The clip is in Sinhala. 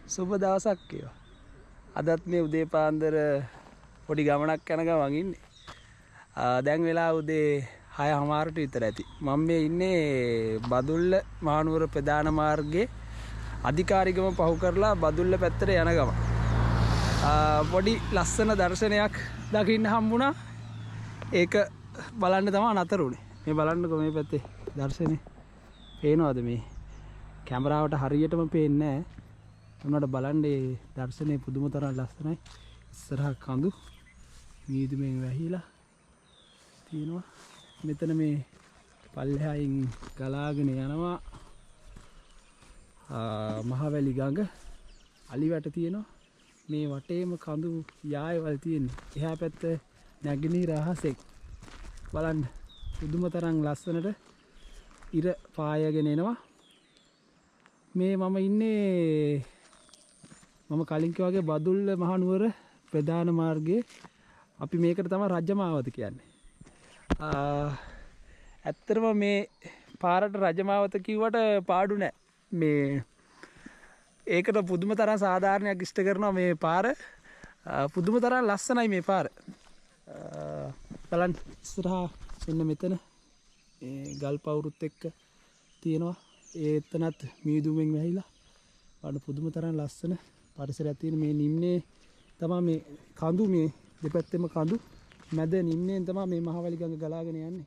සුබ දවසක් ඒවා. අදත් මේ උදේ පාන්දර පොඩි ගමනක් යන ගමන් ඉන්නේ. දැන් වෙලා උදේ 6:00ට විතර ඇති. මම මේ ඉන්නේ බදුල්ල මහනුවර ප්‍රධාන මාර්ගයේ අධිකාරිකම පහු කරලා බදුල්ල පැත්තට යන ගමන්. පොඩි ලස්සන දර්ශනයක් දකින්න හම්බුණා. ඒක බලන්න තමයි නතර උනේ. මේ බලන්නකෝ මේ පැත්තේ දර්ශනේ. පේනවද මේ? කැමරාවට හරියටම පේන්නේ නැහැ. උනට බලන්න මේ දර්ශනේ පුදුම තරම් ලස්සනයි. ඉස්සරහ කඳු මීදුමෙන් වැහිලා තියෙනවා. මෙතන මේ පල්ලෙහායින් ගලාගෙන යනවා මහවැලි ගඟ. අලිවැට තියෙනවා. මේ වටේම කඳු යායවල් තියෙන්නේ. එහා පැත්ත නැගිනීර අහසෙක්. බලන්න පුදුම තරම් ලස්සනට ඉර පායගෙන එනවා. මේ මම ඉන්නේ මම කලින් කිව්වාගේ බදුල්ල මහනුවර ප්‍රධාන මාර්ගයේ. අපි මේකට තමයි රජමාවත කියන්නේ. ඇත්තටම මේ පාරට රජමාවත කිව්වට පාඩු නෑ. මේ ඒකට පුදුම තරම් සාධාරණයක් ඉෂ්ට කරනවා මේ පාර. පුදුම තරම් ලස්සනයි මේ පාර. බලන්න ඉස්සරහා එන්න මෙතන මේ ගල් පවුරුත් එක්ක තියෙනවා. ඒතනත් මීදුමෙන් වැහිලා බලන්න පුදුම තරම් ලස්සන පරිසරයක් තියෙන. මේ නිම්නේ තමයි මේ කඳු, මේ දෙපැත්තෙම කඳු මැද නිම්නයෙන් තමයි මේ මහවැලි ගඟ ගලාගෙන යන්නේ.